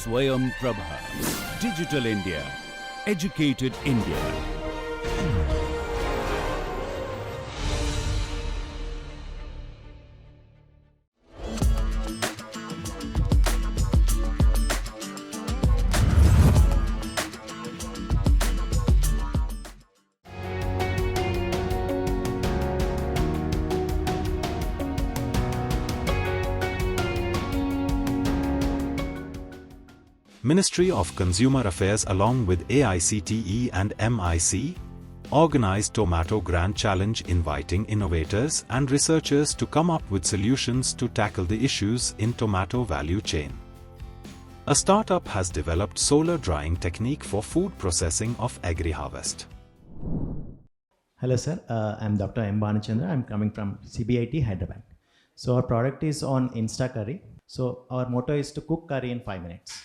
Swayam Prabha. Digital India. Educated India. Ministry of Consumer Affairs along with AICTE and MIC organized Tomato Grand Challenge, inviting innovators and researchers to come up with solutions to tackle the issues in tomato value chain. A startup has developed solar drying technique for food processing of Agri-Harvest. Hello sir, I'm Dr. M. Bhanuchandra. I'm coming from CBIT Hyderabad. So our product is on Insta-Curry. So our motto is to cook curry in 5 minutes.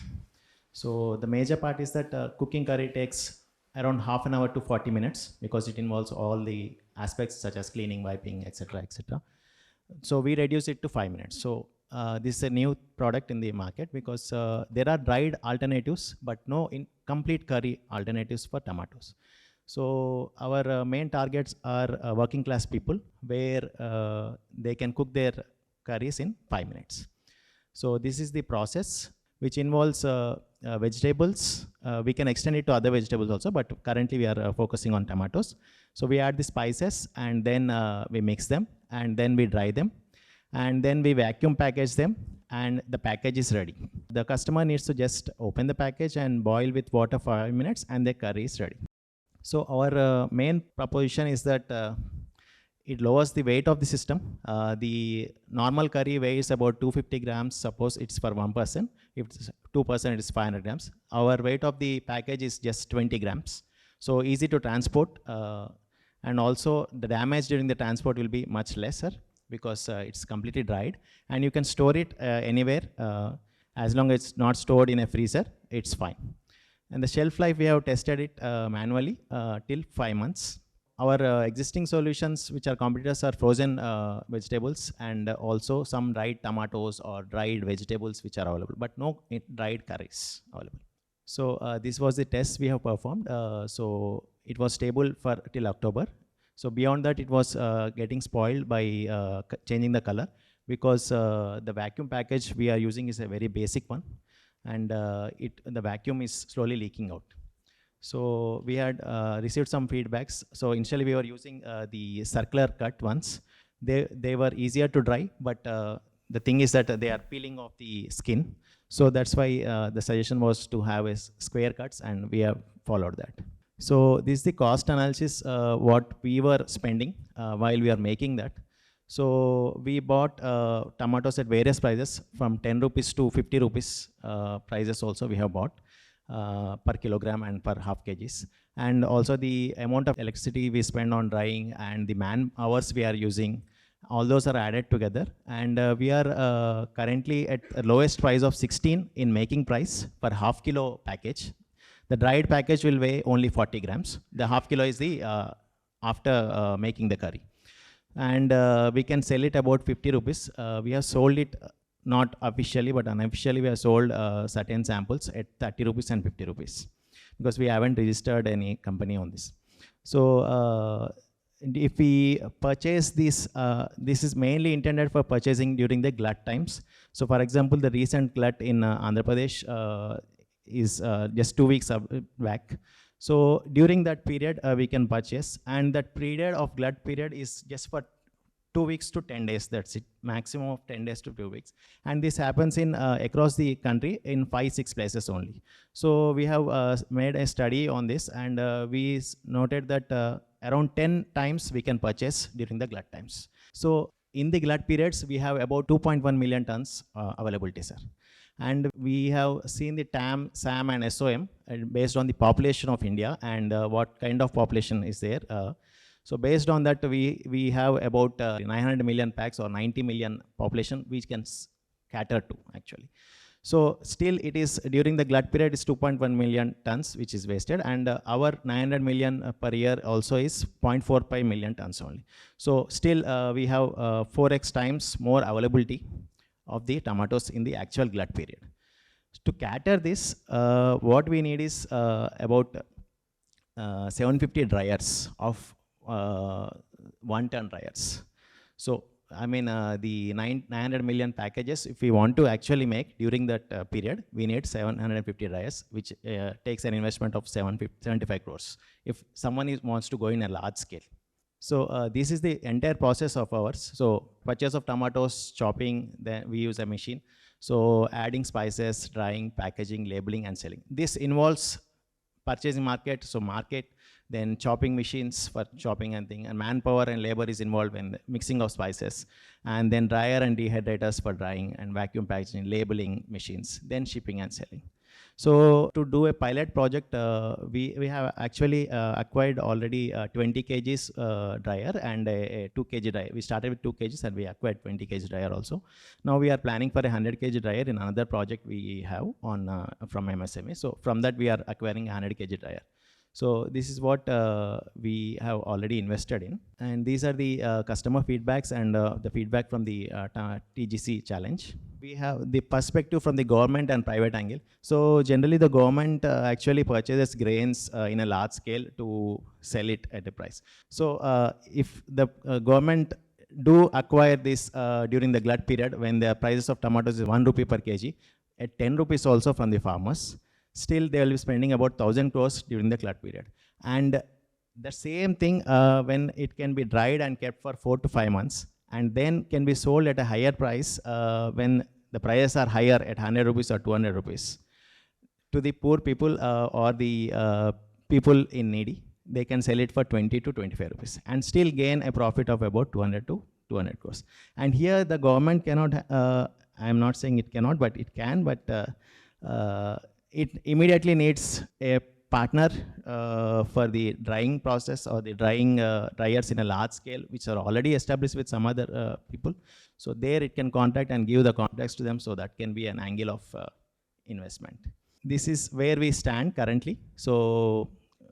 So the major part is that cooking curry takes around half an hour to 40 minutes because it involves all the aspects such as cleaning, wiping, etc., etc. So we reduce it to 5 minutes. So this is a new product in the market because there are dried alternatives but no complete curry alternatives for tomatoes. So our main targets are working class people where they can cook their curries in 5 minutes. So this is the process which involves vegetables. We can extend it to other vegetables also, but currently we are focusing on tomatoes. So we add the spices and then we mix them and then we dry them and then we vacuum package them and the package is ready. The customer needs to just open the package and boil with water for 5 minutes and the curry is ready. So our main proposition is that it lowers the weight of the system. The normal curry weighs about 250 grams. Suppose it's for one person. If it's 2%, it's 500 grams. Our weight of the package is just 20 grams. So easy to transport. And also the damage during the transport will be much lesser because it's completely dried. And you can store it anywhere. As long as it's not stored in a freezer, it's fine. And the shelf life, we have tested it manually till 5 months. Our existing solutions, which are competitors, are frozen vegetables and also some dried tomatoes or dried vegetables which are available, but no dried curries available. So this was the test we have performed. So it was stable for till October. So beyond that, it was getting spoiled by changing the color because the vacuum package we are using is a very basic one, and the vacuum is slowly leaking out. So we had received some feedbacks. So initially we were using the circular cut ones. They were easier to dry, but the thing is that they are peeling off the skin. So that's why the suggestion was to have a square cuts, and we have followed that. So this is the cost analysis, what we were spending while we are making that. So we bought tomatoes at various prices from 10 rupees to 50 rupees prices also we have bought. Per kilogram and per half kgs, and also the amount of electricity we spend on drying and the man hours we are using, all those are added together, and we are currently at the lowest price of 16 in making price per half kilo package. The dried package will weigh only 40 grams. The half kilo is the after making the curry, and we can sell it about 50 rupees. We have sold it not officially, but unofficially we have sold certain samples at 30 rupees and 50 rupees because we haven't registered any company on this. So if we purchase this, this is mainly intended for purchasing during the glut times. So for example, the recent glut in Andhra Pradesh is just 2 weeks back. So during that period, we can purchase, and that period of glut period is just for 2 weeks to 10 days, that's it, maximum of 10 days to 2 weeks. And this happens in across the country in 5-6 places only. So we have made a study on this, and we noted that around 10 times we can purchase during the glut times. So in the glut periods, we have about 2.1 million tons availability, sir. And we have seen the TAM, SAM and SOM based on the population of India and what kind of population is there. So based on that, we have about 900 million packs or 90 million population which can cater to actually. So still it is during the glut period is 2.1 million tons which is wasted, and our 900 million per year also is 0.45 million tons only. So still we have 4x times more availability of the tomatoes in the actual glut period. To cater this, what we need is about 750 dryers of 1 ton dryers. So I mean the 900 million packages, if we want to actually make during that period, we need 750 dryers, which takes an investment of 75 crores if someone wants to go in a large scale. So this is the entire process of ours. So purchase of tomatoes, chopping, then we use a machine. So adding spices, drying, packaging, labeling, and selling. This involves purchasing market, so market, then chopping machines for chopping and thing, and manpower and labor is involved in the mixing of spices, and then dryer and dehydrators for drying, and vacuum packaging, labeling machines, then shipping and selling. So to do a pilot project, we have actually acquired already 20 kgs dryer and a 2 kg dryer. We started with 2 kgs and we acquired 20 kg dryer also. Now we are planning for a 100 kg dryer in another project we have on from MSME. So from that we are acquiring a 100 kg dryer. So this is what we have already invested in, and these are the customer feedbacks and the feedback from the TGC challenge. We have the perspective from the government and private angle. So generally the government actually purchases grains in a large scale to sell it at a price. So if the government do acquire this during the glut period, when the prices of tomatoes is 1 rupee per kg, at 10 rupees also from the farmers, still they will be spending about 1,000 crores during the glut period. And the same thing when it can be dried and kept for 4 to 5 months, and then can be sold at a higher price when the prices are higher at 100 rupees or 200 rupees. To the poor people or the people in needy, they can sell it for 20 to 25 rupees and still gain a profit of about 200 to 200 crores. And here the government cannot, I'm not saying it cannot, but it can, but it immediately needs a partner for the drying process or the drying dryers in a large scale, which are already established with some other people. So there it can contact and give the contacts to them, so that can be an angle of investment. This is where we stand currently. So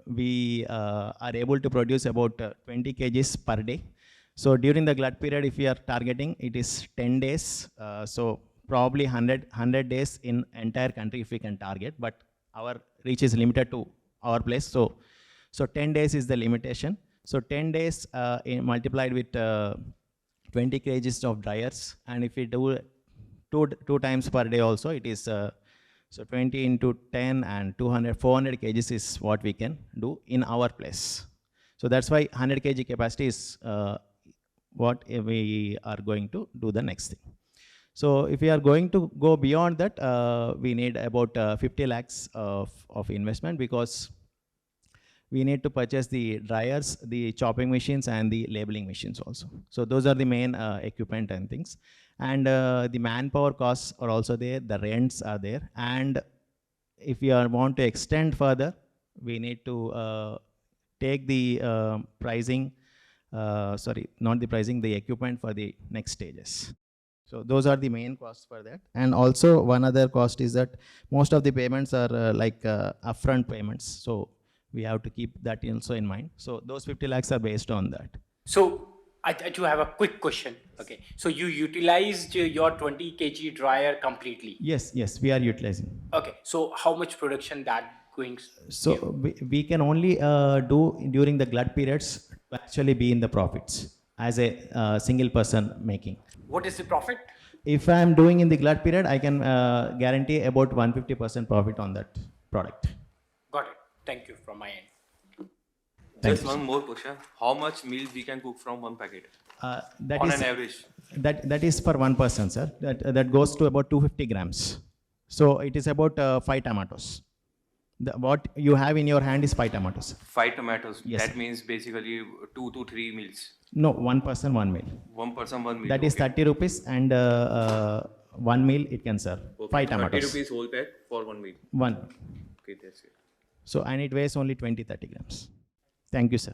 we are able to produce about 20 kgs per day. So during the glut period, if we are targeting, it is 10 days. So probably 100 days in entire country if we can target, but our reach is limited to our place. So 10 days is the limitation. So 10 days multiplied with 20 kgs of dryers, and if we do two times per day also, it is so 20 into 10 and 400 kgs is what we can do in our place. So that's why 100 kg capacity is what we are going to do the next thing. So if we are going to go beyond that, we need about 50 lakhs of investment, because we need to purchase the dryers, the chopping machines, and the labeling machines also. So those are the main equipment and things. And the manpower costs are also there, the rents are there. And if we want to extend further, we need to take the pricing, sorry, not the pricing, the equipment for the next stages. So those are the main costs for that. And also one other cost is that most of the payments are like upfront payments. So we have to keep that also in mind. So those 50 lakhs are based on that. So I do have a quick question. Okay. So you utilized your 20 kg dryer completely? Yes, we are utilizing. Okay. So how much production that going? So we can only do during the glut periods to actually be in the profits as a single person making. What is the profit? If I am doing in the glut period, I can guarantee about 150% profit on that product. Got it. Thank you from my end. Just one more question. How much meals we can cook from one packet? That on is, an average? That is for one person, sir. That goes to about 250 grams. So it is about 5 tomatoes. What you have in your hand is 5 tomatoes. 5 tomatoes. Yes. That means basically 2 to 3 meals. No, 1 person, 1 meal. 1 person, 1 meal. That is 30 rupees, and 1 meal it can serve. Okay. 5 tomatoes. 30 rupees whole pack for 1 meal. 1. Okay, that's it. So, and it weighs only 20-30 grams. Thank you, sir.